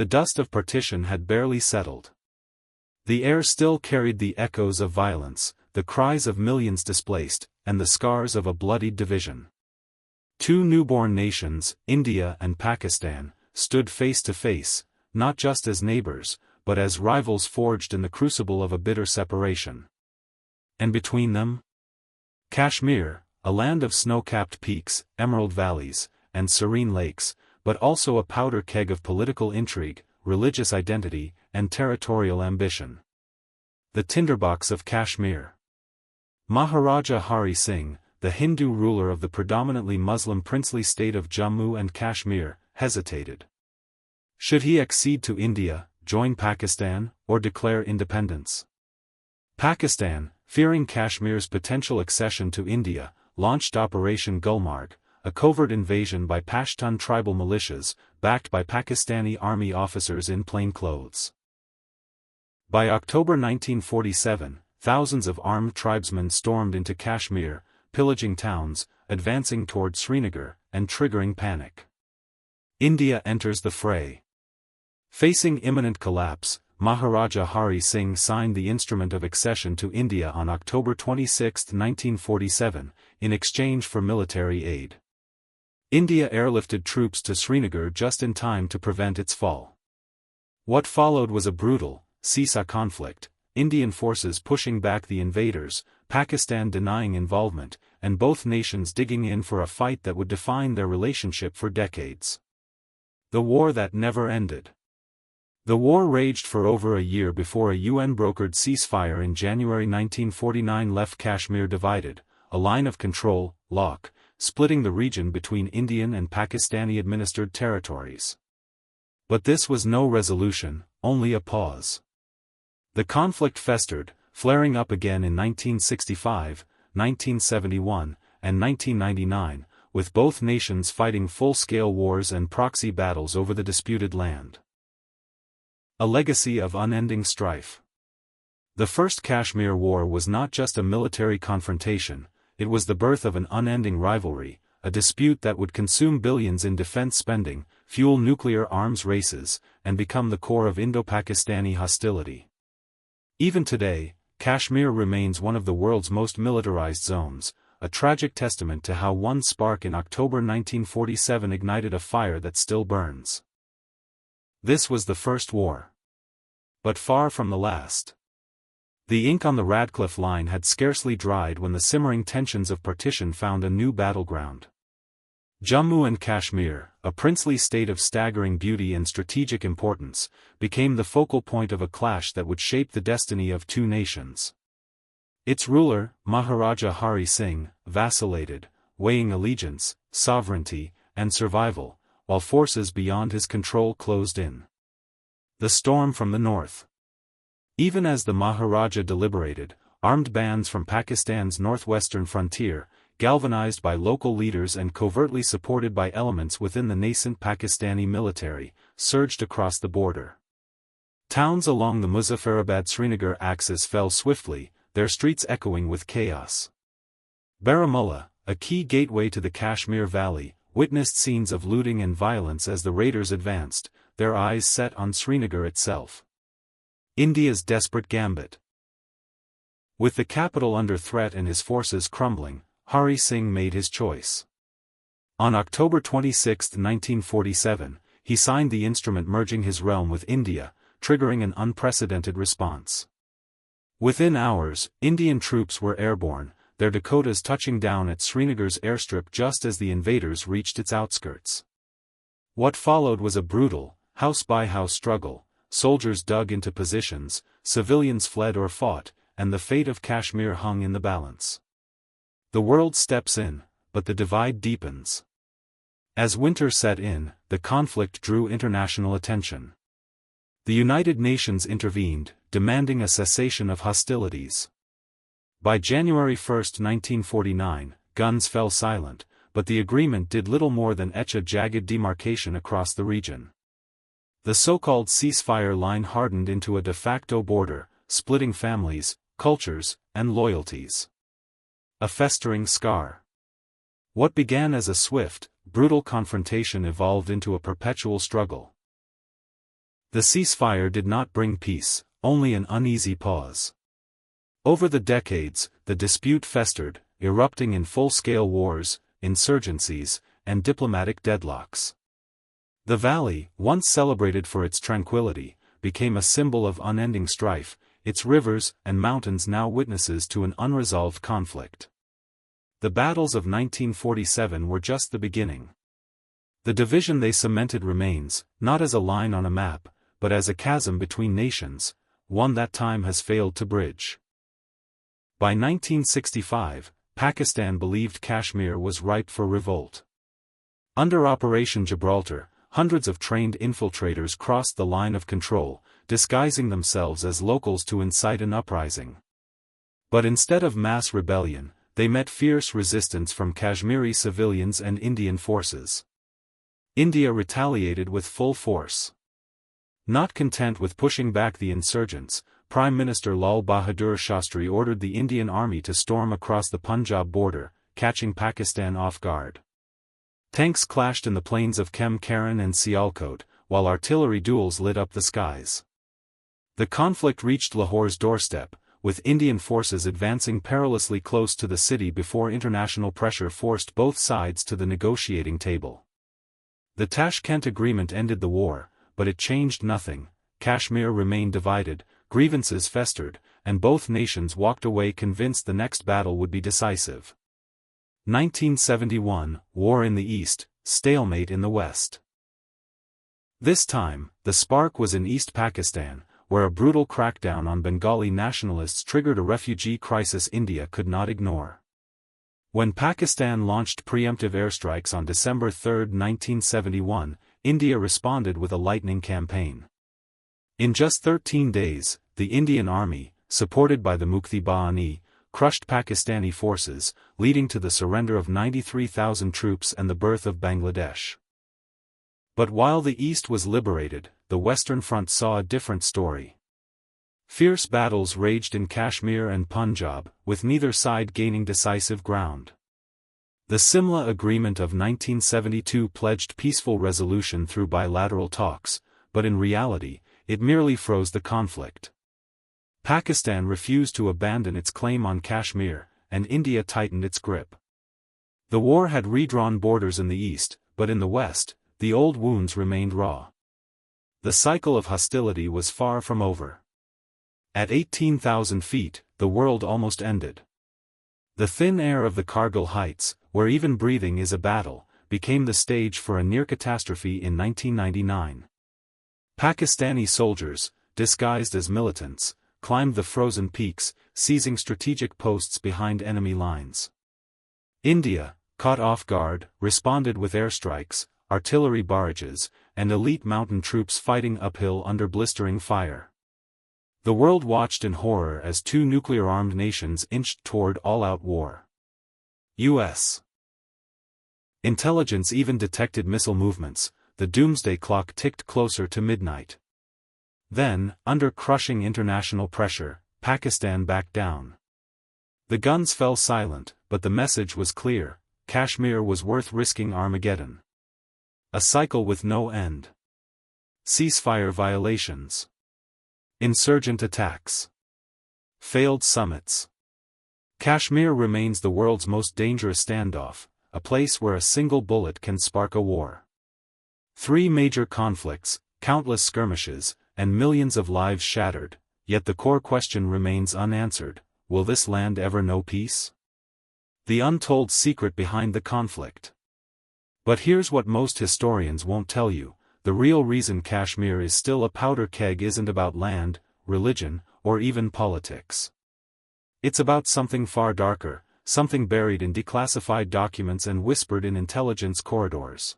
the dust of partition had barely settled. The air still carried the echoes of violence, the cries of millions displaced, and the scars of a bloodied division. Two newborn nations, India and Pakistan, stood face to face, not just as neighbors, but as rivals forged in the crucible of a bitter separation. And between them? Kashmir, a land of snow-capped peaks, emerald valleys, and serene lakes, but also a powder keg of political intrigue, religious identity, and territorial ambition. The tinderbox of Kashmir. Maharaja Hari Singh, the Hindu ruler of the predominantly Muslim princely state of Jammu and Kashmir, hesitated. Should he accede to India, join Pakistan, or declare independence? Pakistan, fearing Kashmir's potential accession to India, launched Operation Gulmarg, a covert invasion by Pashtun tribal militias, backed by Pakistani army officers in plain clothes. By October 1947, thousands of armed tribesmen stormed into Kashmir, pillaging towns, advancing toward Srinagar, and triggering panic. India enters the fray. Facing imminent collapse, Maharaja Hari Singh signed the Instrument of Accession to India on October 26, 1947, in exchange for military aid. India airlifted troops to Srinagar just in time to prevent its fall. What followed was a brutal, seesaw conflict, Indian forces pushing back the invaders, Pakistan denying involvement, and both nations digging in for a fight that would define their relationship for decades. The war that never ended. The war raged for over a year before a UN-brokered ceasefire in January 1949 left Kashmir divided, a line of control, lock, splitting the region between Indian and Pakistani-administered territories. But this was no resolution, only a pause. The conflict festered, flaring up again in 1965, 1971, and 1999, with both nations fighting full-scale wars and proxy battles over the disputed land. A legacy of unending strife. The First Kashmir War was not just a military confrontation, it was the birth of an unending rivalry, a dispute that would consume billions in defense spending, fuel nuclear arms races, and become the core of Indo-Pakistani hostility. Even today, Kashmir remains one of the world's most militarized zones, a tragic testament to how one spark in October 1947 ignited a fire that still burns. This was the first war. But far from the last. The ink on the Radcliffe Line had scarcely dried when the simmering tensions of partition found a new battleground. Jammu and Kashmir, a princely state of staggering beauty and strategic importance, became the focal point of a clash that would shape the destiny of two nations. Its ruler, Maharaja Hari Singh, vacillated, weighing allegiance, sovereignty, and survival, while forces beyond his control closed in. The storm from the north. Even as the Maharaja deliberated, armed bands from Pakistan's northwestern frontier, galvanized by local leaders and covertly supported by elements within the nascent Pakistani military, surged across the border. Towns along the Muzaffarabad-Srinagar axis fell swiftly, their streets echoing with chaos. Baramulla, a key gateway to the Kashmir Valley, witnessed scenes of looting and violence as the raiders advanced, their eyes set on Srinagar itself. India's desperate gambit. With the capital under threat and his forces crumbling, Hari Singh made his choice. On October 26, 1947, he signed the instrument merging his realm with India, triggering an unprecedented response. Within hours, Indian troops were airborne, their Dakotas touching down at Srinagar's airstrip just as the invaders reached its outskirts. What followed was a brutal, house-by-house struggle, soldiers dug into positions, civilians fled or fought, and the fate of Kashmir hung in the balance. The world steps in, but the divide deepens. As winter set in, the conflict drew international attention. The United Nations intervened, demanding a cessation of hostilities. By January 1, 1949, guns fell silent, but the agreement did little more than etch a jagged demarcation across the region. The so-called ceasefire line hardened into a de facto border, splitting families, cultures, and loyalties. A festering scar. What began as a swift, brutal confrontation evolved into a perpetual struggle. The ceasefire did not bring peace, only an uneasy pause. Over the decades, the dispute festered, erupting in full-scale wars, insurgencies, and diplomatic deadlocks. The valley, once celebrated for its tranquility, became a symbol of unending strife, its rivers and mountains now witnesses to an unresolved conflict. The battles of 1947 were just the beginning. The division they cemented remains, not as a line on a map, but as a chasm between nations, one that time has failed to bridge. By 1965, Pakistan believed Kashmir was ripe for revolt. Under Operation Gibraltar, hundreds of trained infiltrators crossed the line of control, disguising themselves as locals to incite an uprising. But instead of mass rebellion, they met fierce resistance from Kashmiri civilians and Indian forces. India retaliated with full force. Not content with pushing back the insurgents, Prime Minister Lal Bahadur Shastri ordered the Indian army to storm across the Punjab border, catching Pakistan off guard. Tanks clashed in the plains of Kem Karan and Sialkot, while artillery duels lit up the skies. The conflict reached Lahore's doorstep, with Indian forces advancing perilously close to the city before international pressure forced both sides to the negotiating table. The Tashkent Agreement ended the war, but it changed nothing. Kashmir remained divided, grievances festered, and both nations walked away convinced the next battle would be decisive. 1971, War in the East, Stalemate in the West. This time, the spark was in East Pakistan, where a brutal crackdown on Bengali nationalists triggered a refugee crisis India could not ignore. When Pakistan launched preemptive airstrikes on December 3, 1971, India responded with a lightning campaign. In just 13 days, the Indian army, supported by the Mukti Bahani, crushed Pakistani forces, leading to the surrender of 93,000 troops and the birth of Bangladesh. But while the East was liberated, the Western Front saw a different story. Fierce battles raged in Kashmir and Punjab, with neither side gaining decisive ground. The Simla Agreement of 1972 pledged peaceful resolution through bilateral talks, but in reality, it merely froze the conflict. Pakistan refused to abandon its claim on Kashmir, and India tightened its grip. The war had redrawn borders in the east, but in the west, the old wounds remained raw. The cycle of hostility was far from over. At 18,000 feet, the world almost ended. The thin air of the Kargil heights, where even breathing is a battle, became the stage for a near catastrophe in 1999. Pakistani soldiers, disguised as militants, climbed the frozen peaks, seizing strategic posts behind enemy lines. India, caught off guard, responded with airstrikes, artillery barrages, and elite mountain troops fighting uphill under blistering fire. The world watched in horror as two nuclear-armed nations inched toward all-out war. U.S. intelligence even detected missile movements. The doomsday clock ticked closer to midnight. Then, under crushing international pressure, Pakistan backed down. The guns fell silent, but the message was clear: Kashmir was worth risking Armageddon. A cycle with no end. Ceasefire violations. Insurgent attacks. Failed summits. Kashmir remains the world's most dangerous standoff, a place where a single bullet can spark a war. 3 major conflicts, countless skirmishes, and millions of lives shattered, yet the core question remains unanswered: will this land ever know peace? The untold secret behind the conflict. But here's what most historians won't tell you: the real reason Kashmir is still a powder keg isn't about land, religion, or even politics. It's about something far darker, something buried in declassified documents and whispered in intelligence corridors.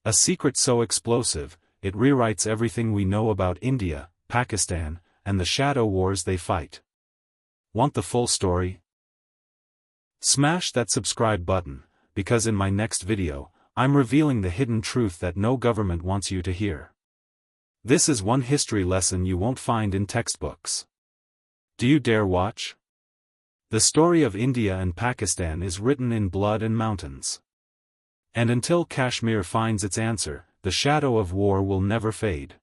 A secret so explosive, it rewrites everything we know about India, Pakistan, and the shadow wars they fight. Want the full story? Smash that subscribe button, because in my next video, I'm revealing the hidden truth that no government wants you to hear. This is one history lesson you won't find in textbooks. Do you dare watch? The story of India and Pakistan is written in blood and mountains. And until Kashmir finds its answer, the shadow of war will never fade.